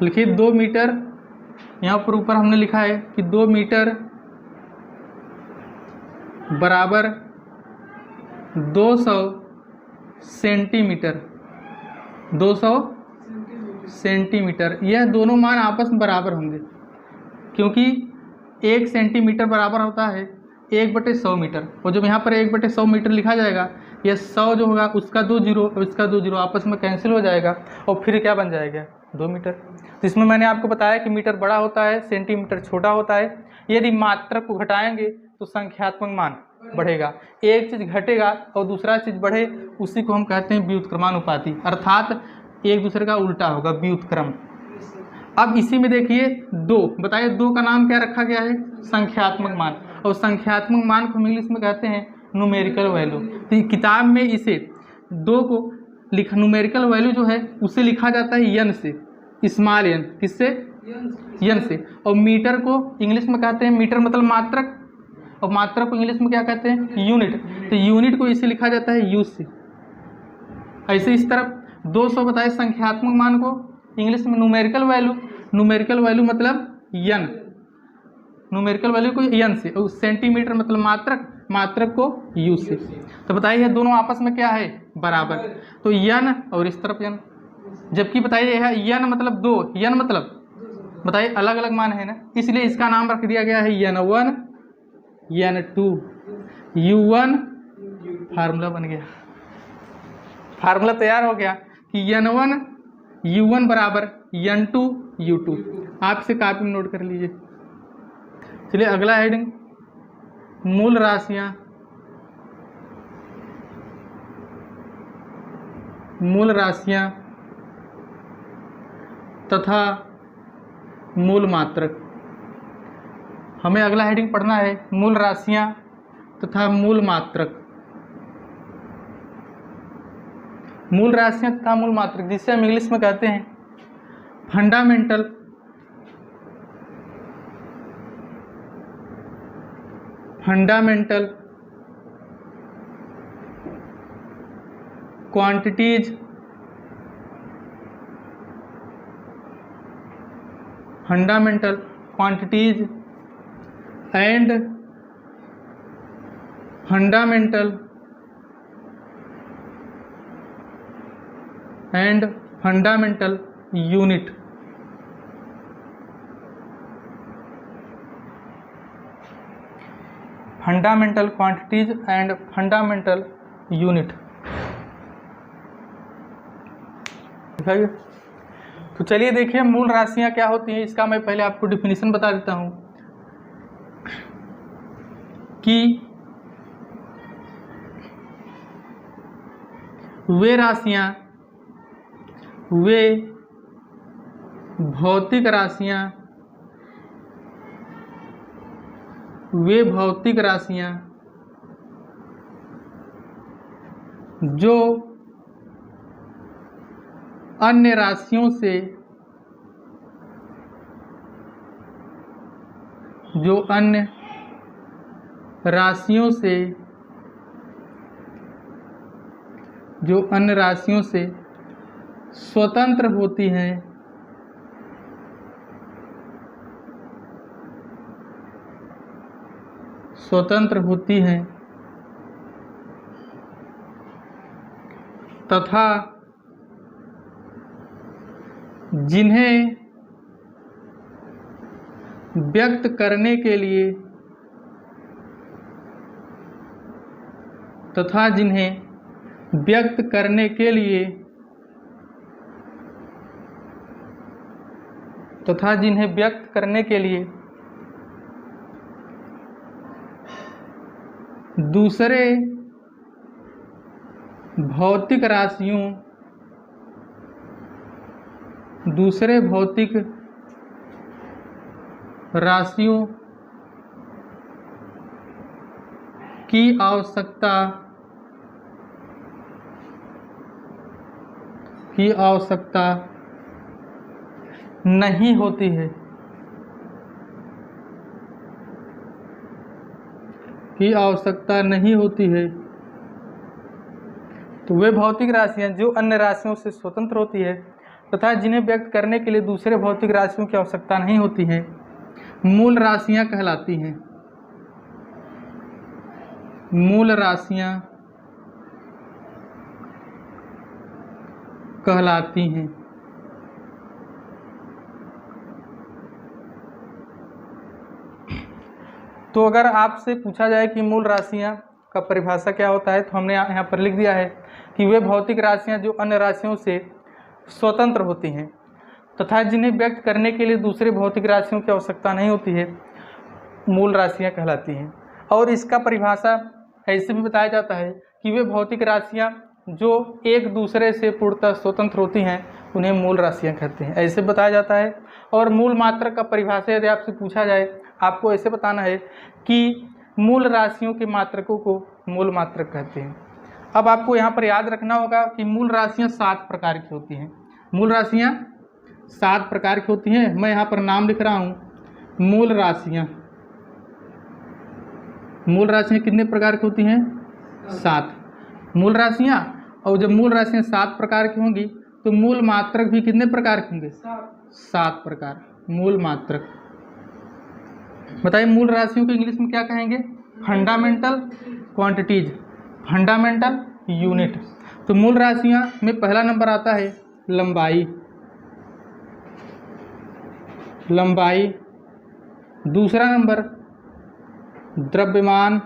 लिखिए 2 मीटर, यहाँ पर ऊपर हमने लिखा है कि 2 मीटर बराबर 200 सेंटीमीटर, 200 सेंटीमीटर। यह दोनों मान आपस में बराबर होंगे, क्योंकि 1 सेंटीमीटर बराबर होता है 1/100 मीटर, और जब यहाँ पर 1/100 मीटर लिखा जाएगा, यह 100 जो होगा उसका 2 जीरो और इसका 2 जीरो आपस में कैंसिल हो जाएगा, और फिर क्या बन जाएगा 2 मीटर। तो इसमें मैंने आपको बताया कि मीटर बड़ा होता है, सेंटीमीटर छोटा होता है। यदि मात्रक को घटाएंगे तो संख्यात्मक मान बढ़ेगा, एक चीज़ घटेगा और दूसरा चीज़ बढ़े, उसी को हम कहते हैं व्युत्क्रमानुपाती, अर्थात एक दूसरे का उल्टा होगा, व्युत्क्रम। अब इसी में देखिए 2, बताइए 2 का नाम क्या रखा गया है, संख्यात्मक मान, और संख्यात्मक मान को हम इंग्लिश में कहते हैं न्यूमेरिकल वैल्यू। तो किताब में इसे 2 को लिखा, न्यूमेरिकल वैल्यू जो है उसे लिखा जाता है यन से, स्मॉल यन, किससे, यन से। और मीटर को इंग्लिश में कहते हैं, मीटर मतलब मात्रक, और मात्रक को इंग्लिश में क्या कहते हैं, यूनिट। तो यूनिट को इसे लिखा जाता है यू से। ऐसे इस तरफ 200 बताए संख्यात्मक मान को इंग्लिश में न्यूमेरिकल वैल्यू, न्यूमेरिकल वैल्यू मतलब यन, न्यूमेरिकल वैल्यू को यन से, और सेंटीमीटर मतलब मात्रक, मात्रक को यू से। तो बताइए दोनों आपस में क्या है, बराबर। तो यन और इस तरफ यन, जबकि बताइए यह यन मतलब 2, यन मतलब बताइए अलग अलग मान है ना, इसलिए इसका नाम रख दिया गया है N1 N2 U1। फार्मूला बन गया, फार्मूला तैयार हो गया कि N1 U1 बराबर N2 U2। आप इसे कॉपी में नोट कर लीजिए। चलिए अगला हेडिंग, मूल राशियां, मूल राशियां तथा मूल मात्रक। हमें अगला हेडिंग पढ़ना है मूल राशियां तथा मूल मात्रक। मूल राशियां तथा मूल मात्रक, जिसे हम इंग्लिश में कहते हैं fundamental quantities and fundamental unit. Fundamental quantities and fundamental unit. दिखाइए। तो चलिए देखिए मूल राशियां क्या होती हैं, इसका मैं पहले आपको डिफिनीशन बता देता हूं कि वे राशियां, वे भौतिक राशियां, जो अन्य राशियों से, स्वतंत्र होती हैं, तथा जिन्हें व्यक्त करने के लिए, दूसरे भौतिक राशियों की आवश्यकता नहीं होती है, तो वे भौतिक राशियां जो अन्य राशियों से स्वतंत्र होती है, तथा जिन्हें व्यक्त करने के लिए दूसरे भौतिक राशियों की आवश्यकता नहीं होती है मूल राशियां कहलाती हैं। मूल राशियां कहलाती हैं। तो अगर आपसे पूछा जाए कि मूल राशियां का परिभाषा क्या होता है, तो हमने यहाँ पर लिख दिया है कि वे भौतिक राशियां जो अन्य राशियों से स्वतंत्र होती हैं तथा जिन्हें व्यक्त करने के लिए दूसरे भौतिक राशियों की आवश्यकता नहीं होती है मूल राशियां कहलाती हैं। और इसका परिभाषा ऐसे भी बताया जाता है कि वे भौतिक राशियां जो एक दूसरे से पूर्णतः स्वतंत्र होती हैं उन्हें मूल राशियां कहते हैं, ऐसे बताया जाता है। और मूल मात्रक का परिभाषा यदि आपसे पूछा जाए, आपको ऐसे बताना है कि मूल राशियों के मात्रकों को मूल मात्रक कहते हैं। अब आपको यहाँ पर याद रखना होगा कि मूल राशियाँ 7 प्रकार की होती हैं। मूल राशियाँ 7 प्रकार की होती हैं। मैं यहाँ पर नाम लिख रहा हूँ मूल राशियाँ। मूल राशियाँ कितने प्रकार की होती हैं? 7 मूल राशियाँ। और जब मूल राशियाँ 7 प्रकार की होंगी तो मूल मात्रक भी कितने प्रकार के होंगे? 7 प्रकार मूल मात्रक। बताइए मूल राशियों को इंग्लिश में क्या कहेंगे? Fundamental quantities, fundamental unit. तो मूल राशियां में पहला नंबर आता है लंबाई। लंबाई। दूसरा नंबर द्रव्यमान।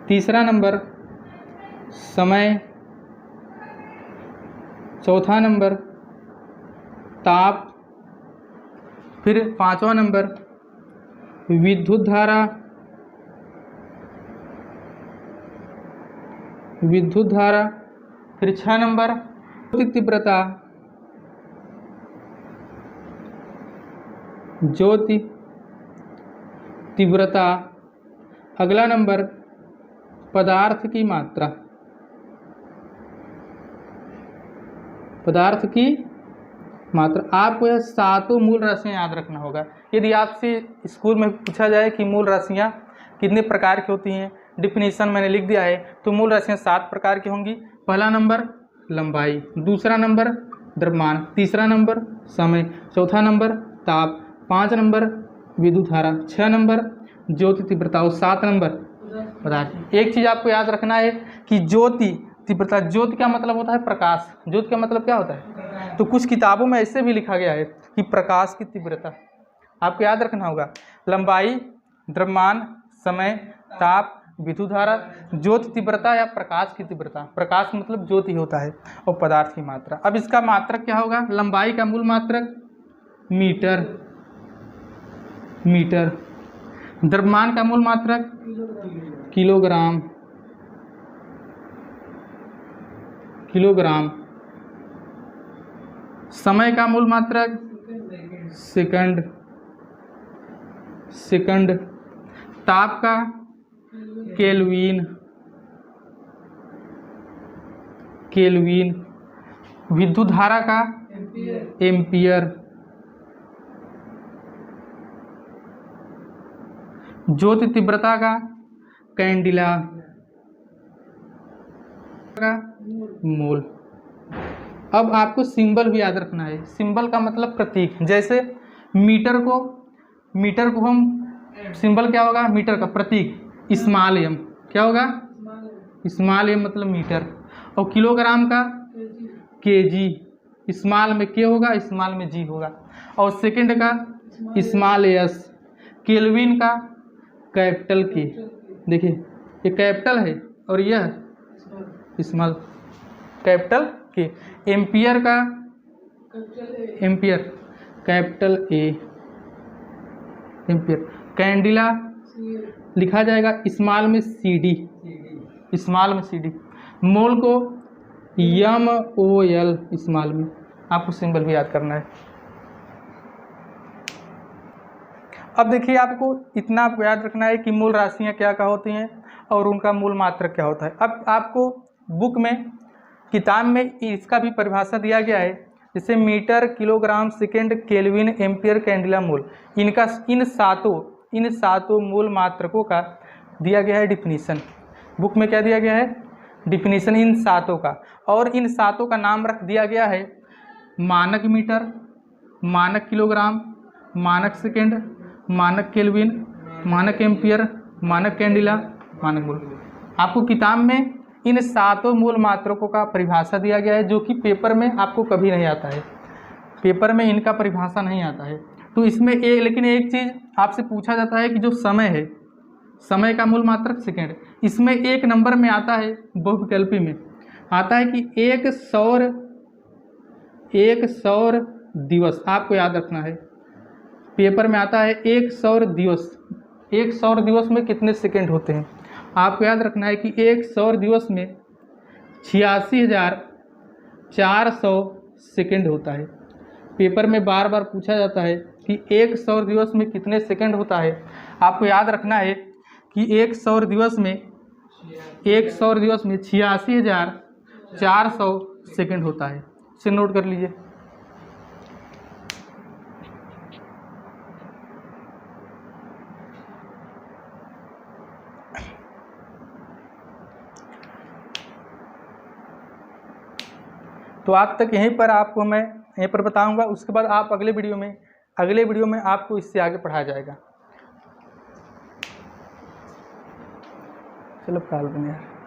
तीसरा नंबर समय। चौथा नंबर ताप। फिर 5वां नंबर विद्युत धारा। विद्युत धारा। फिर 6 नंबर तीव्रता। ज्योति तीव्रता। अगला नंबर पदार्थ की मात्रा। पदार्थ की मात्रा। आपको यह 7 मूल राशियां याद रखना होगा। यदि आपसे स्कूल में पूछा जाए कि मूल राशियां कितने प्रकार की होती हैं, डिफिनीशन मैंने लिख दिया है। तो मूल राशियां 7 प्रकार की होंगी। पहला नंबर लंबाई, दूसरा नंबर द्रव्यमान, तीसरा नंबर समय, चौथा नंबर ताप, 5 नंबर विद्युत धारा, 6 नंबर ज्योति तीव्रता और 7 नंबर पदार्थ। एक चीज़ आपको याद रखना है कि ज्योति तीव्रता, ज्योति का मतलब होता है प्रकाश। ज्योति का मतलब क्या होता है? तो कुछ किताबों में ऐसे भी लिखा गया है कि प्रकाश की तीव्रता। आपको याद रखना होगा लंबाई, द्रव्यमान, समय, ताप, विद्युत धारा, ज्योति तीव्रता या प्रकाश की तीव्रता। प्रकाश मतलब ज्योति होता है और पदार्थ की मात्रा। अब इसका मात्रक क्या होगा? लंबाई का मूल मात्रक मीटर। मीटर। द्रव्यमान का मूल मात्रक किलोग्राम। किलोग्राम। समय का मूल मात्रक सेकंड। सेकंड। ताप का केल्विन। केल्विन। विद्युत धारा का एम्पियर। ज्योति तीव्रता का कैंडिला का मोल। अब आपको सिंबल भी याद रखना है। सिंबल का मतलब प्रतीक। जैसे मीटर को हम सिंबल क्या होगा? मीटर का प्रतीक स्मॉल एम। क्या होगा? स्मॉल एम मतलब मीटर। और किलोग्राम का केजी। स्मॉल में के होगा, स्मॉल में जी होगा। और सेकंड का स्मॉल एस। केल्विन का कैपिटल के। देखिए ये कैपिटल है और यह स्मॉल कैपिटल के। एम्पियर का ampere capital A ampere. Candela लिखा जाएगा स्मॉल में सी डी। स्मॉल में सी डी। मोल को एम ओ एल स्मॉल में। आपको सिंबल भी याद करना है। अब देखिए आपको इतना आपको याद रखना है कि मूल राशियाँ क्या क्या होती हैं और उनका मूल मात्रक क्या होता है। अब आपको बुक में, किताब में इसका भी परिभाषा दिया गया है। जैसे metre, kilogram, second, kelvin, ampere, candela, mole. इनका इन सातों मूल मात्रकों का दिया गया है डिफिनीशन। बुक में क्या दिया गया है? डिफिनीशन इन सातों का, और इन सातों का नाम रख दिया गया है मानक मीटर, मानक किलोग्राम, मानक सेकेंड, मानक केल्विन, मानक एम्पियर, मानक कैंडिला, मानक मूल। आपको किताब में इन सातों मूल मात्रकों का परिभाषा दिया गया है, जो कि पेपर में आपको कभी नहीं आता है, पेपर में इनका परिभाषा नहीं आता है। तो इसमें लेकिन एक चीज़ आपसे पूछा जाता है कि जो समय है, समय का मूल मात्रक सेकेंड, इसमें एक नंबर में आता है, बहुविकल्पी में आता है कि एक सौर दिवस, आपको याद रखना है, पेपर में आता है एक सौर दिवस। एक सौर दिवस में कितने सेकेंड होते हैं? आपको याद रखना है कि एक सौर दिवस में 86,400 सेकेंड होता है। पेपर में बार बार पूछा जाता है कि एक सौर दिवस में कितने सेकेंड होता है। आपको याद रखना है कि एक सौर दिवस में 86,400 सेकेंड होता है। इसे नोट कर लीजिए। तो आज तक यहीं पर आपको मैं यहीं पर बताऊंगा, उसके बाद आप अगले वीडियो में आपको इससे आगे पढ़ाया जाएगा। चलो काल बने यार।